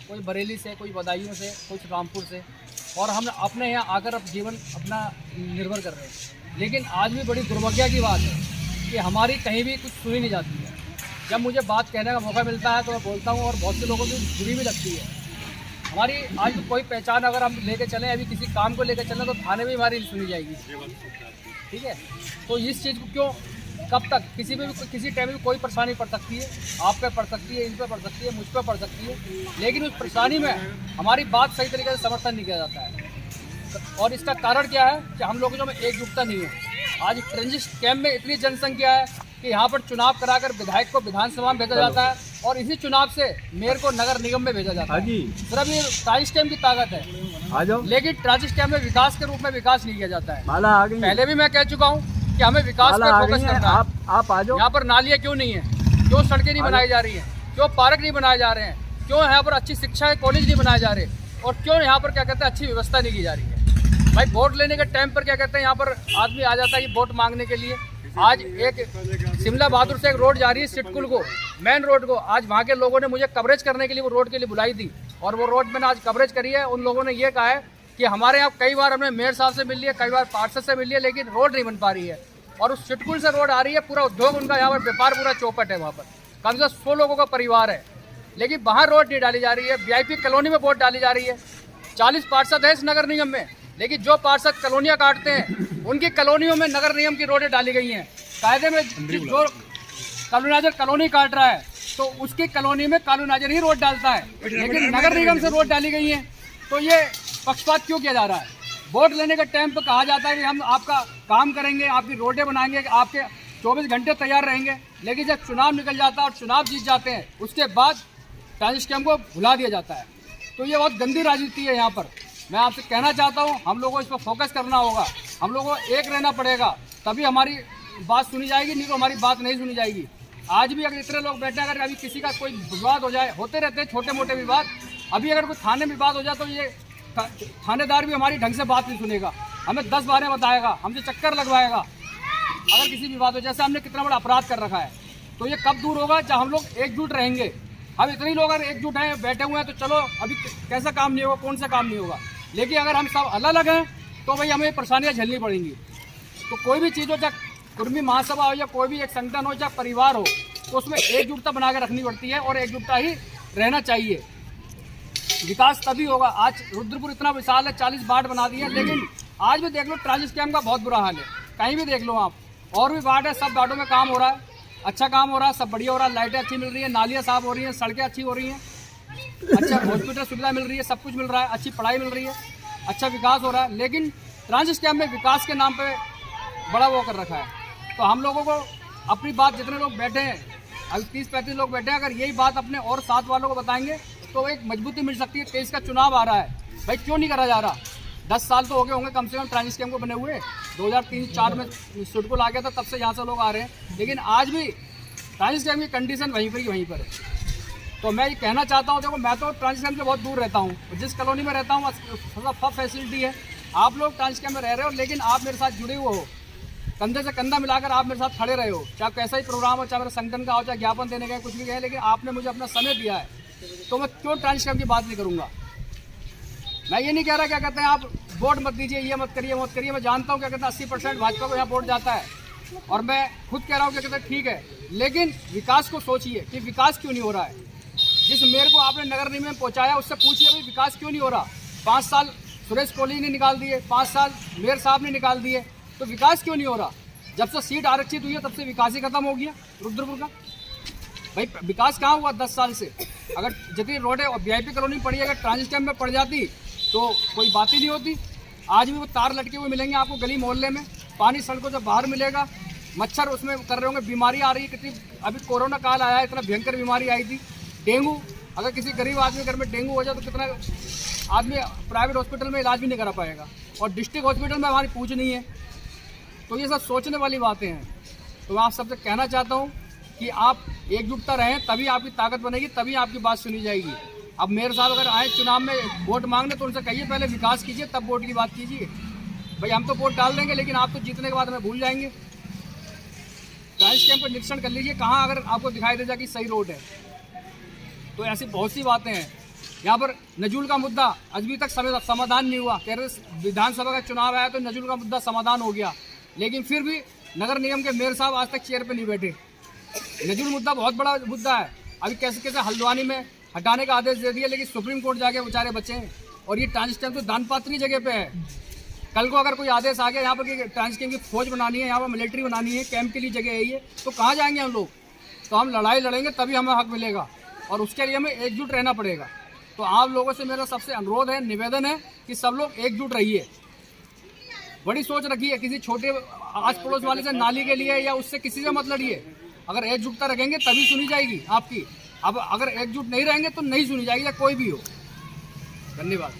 कोई बरेली से, कोई बदायूं से, कुछ रामपुर से, और हम अपने यहाँ आकर अब जीवन अपना निर्भर कर रहे हैं। लेकिन आज भी बड़ी दुर्भाग्य की बात है कि हमारी कहीं भी कुछ सुनी नहीं जाती है। जब मुझे बात कहने का मौका मिलता है तो मैं बोलता हूँ, और बहुत से लोगों की बुरी भी लगती है। हमारी आज भी कोई पहचान अगर हम लेके चलें, अभी किसी काम को लेकर चलें, तो थाने में हमारी सुनी जाएगी। ठीक है, तो इस चीज़ को क्यों, कब तक, किसी पे भी किसी टाइम में कोई परेशानी पड़ सकती है, आप पे पड़ सकती है, इन पे पड़ सकती है, मुझ पे पड़ सकती है, लेकिन उस परेशानी में हमारी बात सही तरीके से समर्थन नहीं किया जाता है। और इसका कारण क्या है कि हम लोगों में एकजुटता नहीं है। आज ट्रांजिट कैंप में इतनी जनसंख्या है कि यहाँ पर चुनाव कराकर विधायक को विधानसभा में भेजा जाता है, और इसी चुनाव से मेयर को नगर निगम में भेजा जाता है। सिर्फ ये ट्रांजिट कैंप की ताकत है, लेकिन ट्रांजिट कैंप में विकास के रूप में विकास नहीं किया जाता है। पहले भी मैं कह चुका हूँ कि हमें विकास पर फोकस करना है। आप आ जाओ। यहाँ पर नालियाँ क्यों नहीं है, क्यों सड़कें नहीं बनाई जा रही हैं, क्यों पार्क नहीं बनाए जा रहे हैं, क्यों यहाँ पर अच्छी शिक्षा के कॉलेज नहीं बनाए जा रहे, और क्यों यहाँ पर क्या कहते हैं अच्छी व्यवस्था नहीं की जा रही है। भाई वोट लेने के टाइम पर क्या कहते हैं यहाँ पर आदमी आ जाता है कि वोट मांगने के लिए। आज एक शिमला बहादुर से एक रोड जा रही है सिटकुल को, मेन रोड को, आज वहाँ के लोगों ने मुझे कवरेज करने के लिए वो रोड के लिए बुलाई थी, और वो रोड मैंने आज कवरेज करी है। उन लोगों ने ये कहा है कि हमारे यहाँ कई बार हमने मेयर साहब से मिल लिया, कई बार पार्षद से मिल लिया, लेकिन रोड नहीं बन पा रही है। और उस सिटकुल से रोड आ रही है, पूरा उद्योग उनका, यहाँ पर व्यापार पूरा चौपट है, वहाँ पर कम से कम 100 लोगों का परिवार है, लेकिन बाहर रोड नहीं डाली जा रही है। VIP कॉलोनी में वोट डाली जा रही है। 40 पार्षद है इस नगर निगम में, लेकिन जो पार्षद कॉलोनियाँ काटते हैं उनकी कॉलोनियों में नगर निगम की रोडें डाली गई हैं। कायदे में जो कॉलोनाइजर कॉलोनी काट रहा है तो उसकी कॉलोनी में कॉलोनाइजर ही रोड डालता है, लेकिन नगर निगम से रोड डाली गई है। तो ये पक्षपात क्यों किया जा रहा है? वोट लेने के टाइम पर कहा जाता है कि हम आपका काम करेंगे, आपकी रोडें बनाएंगे, आपके 24 घंटे तैयार रहेंगे, लेकिन जब चुनाव निकल जाता है और चुनाव जीत जाते हैं उसके बाद ट्रांजिट कैंप को भुला दिया जाता है। तो ये बहुत गंदी राजनीति है यहाँ पर। मैं आपसे कहना चाहता हूँ, हम लोगों को इस पर फोकस करना होगा, हम लोगों को एक रहना पड़ेगा, तभी हमारी बात सुनी जाएगी, नहीं तो हमारी बात नहीं सुनी जाएगी। आज भी अगर इतने लोग बैठे, अगर अभी किसी का कोई विवाद हो जाए, होते रहते हैं छोटे मोटे विवाद, अभी अगर कोई थाने में विवाद हो जाए तो ये थानेदार भी हमारी ढंग से बात नहीं सुनेगा, हमें 10 बारें बताएगा, हमसे चक्कर लगवाएगा। अगर किसी विवाद हो, जैसे हमने कितना बड़ा अपराध कर रखा है, तो ये कब दूर होगा जब हम लोग एकजुट रहेंगे। हम इतने लोग अगर एकजुट हैं, बैठे हुए हैं, तो चलो अभी कैसा काम नहीं होगा, कौन सा काम नहीं होगा, लेकिन अगर हम सब अलग अलग हैं तो भाई हमें परेशानियाँ झेलनी पड़ेंगी। तो कोई भी चीज़ हो, चाहे कुर्मी महासभा हो या कोई भी एक संगठन हो, चाहे परिवार हो, तो उसमें एकजुटता बना के रखनी पड़ती है और एकजुटता ही रहना चाहिए। विकास तभी होगा। आज रुद्रपुर इतना विशाल है, 40 वार्ड बना दिए, लेकिन आज भी देख लो ट्रांजिट कैंप का बहुत बुरा हाल है। कहीं भी देख लो आप, और भी वार्ड है, सब वार्डों में काम हो रहा है, अच्छा काम हो रहा है, सब बढ़िया हो रहा है, लाइटें अच्छी मिल रही है, नालियाँ साफ हो रही हैं, सड़कें अच्छी हो रही हैं, अच्छा हॉस्पिटल सुविधा मिल रही है, सब कुछ मिल रहा है, अच्छी पढ़ाई मिल रही है, अच्छा विकास हो रहा है। लेकिन ट्रांजिट कैंप में विकास के नाम पे बड़ा वो कर रखा है। तो हम लोगों को अपनी बात, जितने लोग बैठे हैं, अभी 30-35 लोग बैठे हैं, अगर यही बात अपने और साथ वालों को बताएंगे तो एक मजबूती मिल सकती है। 23 का चुनाव आ रहा है, भाई क्यों नहीं करा जा रहा? 10 साल तो हो गए होंगे कम से कम ट्रांजिट कैंप को बने हुए। 2003-4 में सिटकुल आ गया था, तब से यहाँ से लोग आ रहे हैं, लेकिन आज भी ट्रांजिट कैंप की कंडीशन वहीं पर है। तो मैं ये कहना चाहता हूँ, देखो मैं तो ट्रांजिट कैंप से बहुत दूर रहता हूँ, जिस कॉलोनी में रहता हूँ सब फैसिलिटी है। आप लोग ट्रांजिट कैंप में रह रहे हो, लेकिन आप मेरे साथ जुड़े हुए हो, कंधे से कंधा मिलाकर आप मेरे साथ खड़े रहे हो, चाहे कैसा ही प्रोग्राम हो, चाहे मेरे संगठन का हो, चाहे ज्ञापन देने का कुछ भी कहे, लेकिन आपने मुझे अपना समय दिया है, तो मैं क्यों ट्रांजिट कैंप की बात नहीं करूँगा? मैं ये नहीं कह रहा क्या कहते हैं आप वोट मत दीजिए, ये मत करिए, मत करिए। मैं जानता हूँ क्या कहते हैं 80% भाजपा को यहाँ वोट जाता है, और मैं खुद कह रहा हूँ क्या कहते हैं ठीक है, लेकिन विकास को सोचिए कि विकास क्यों नहीं हो रहा है। जिस मेयर को आपने नगर निगम में पहुँचाया उससे पूछिए भाई विकास क्यों नहीं हो रहा। 5 साल सुरेश कोहली ने निकाल दिए, 5 साल मेयर साहब ने निकाल दिए, तो विकास क्यों नहीं हो रहा? जब से सीट आरक्षित हुई है तब से विकास ही खत्म हो गया रुद्रपुर का। भाई विकास कहाँ हुआ 10 साल से? अगर जितनी रोडें और VIP कॉलोनी पड़ी, अगर ट्रांजिट कैंप में पड़ जाती तो कोई बात ही नहीं होती। आज भी वो तार लटके हुए मिलेंगे आपको गली मोहल्ले में, पानी सड़कों से बाहर मिलेगा, मच्छर उसमें कर रहे होंगे, बीमारी आ रही है कितनी। अभी कोरोना काल आया, इतना भयंकर बीमारी आई थी डेंगू। अगर किसी गरीब आदमी घर में डेंगू हो जाए तो कितना आदमी प्राइवेट हॉस्पिटल में इलाज भी नहीं करा पाएगा, और डिस्ट्रिक्ट हॉस्पिटल में हमारी पूछ नहीं है। तो ये सब सोचने वाली बातें हैं। तो मैं आप सबसे कहना चाहता हूँ कि आप एकजुटता रहें, तभी आपकी ताकत बनेगी, तभी आपकी बात सुनी जाएगी। अब मेयर साहब अगर आए चुनाव में वोट मांगने तो उनसे कहिए पहले विकास कीजिए, तब वोट की बात कीजिए। भाई हम तो वोट डाल देंगे, लेकिन आप तो जीतने के बाद हमें भूल जाएंगे। ट्रांजिट कैंप का निरीक्षण कर लीजिए, कहाँ अगर आपको दिखाई दे जाए कि सही रोड है। तो ऐसी बहुत सी बातें हैं। यहाँ पर नजूल का मुद्दा अभी तक समाधान नहीं हुआ। कह रहे विधानसभा का चुनाव आया तो नजूल का मुद्दा समाधान हो गया, लेकिन फिर भी नगर निगम के मेयर साहब आज तक चेयर पे नहीं बैठे। नजूल मुद्दा बहुत बड़ा मुद्दा है। अभी कैसे कैसे हल्द्वानी में हटाने का आदेश दे दिया, लेकिन सुप्रीम कोर्ट जाके बेचारे बचे हैं। और ये ट्रांजिट तो दानपात्री जगह पे है। कल को अगर कोई आदेश आ गया यहाँ पर कि ट्रांजिट की फौज बनानी है, यहाँ पर मिलिट्री बनानी है, कैंप के लिए जगह है ये, तो कहाँ जाएंगे हम लोग? तो हम लड़ाई लड़ेंगे तभी हमें हक मिलेगा, और उसके लिए हमें एकजुट रहना पड़ेगा। तो आप लोगों से मेरा सबसे अनुरोध है, निवेदन है कि सब लोग एकजुट रहिए। बड़ी सोच रखिए, किसी छोटे आस पड़ोस वाले से नाली के लिए या उससे किसी से मत लड़िए। अगर एकजुटता रखेंगे तभी सुनी जाएगी आपकी। अब अगर एकजुट नहीं रहेंगे तो नहीं सुनी जाएगी, या कोई भी हो। धन्यवाद।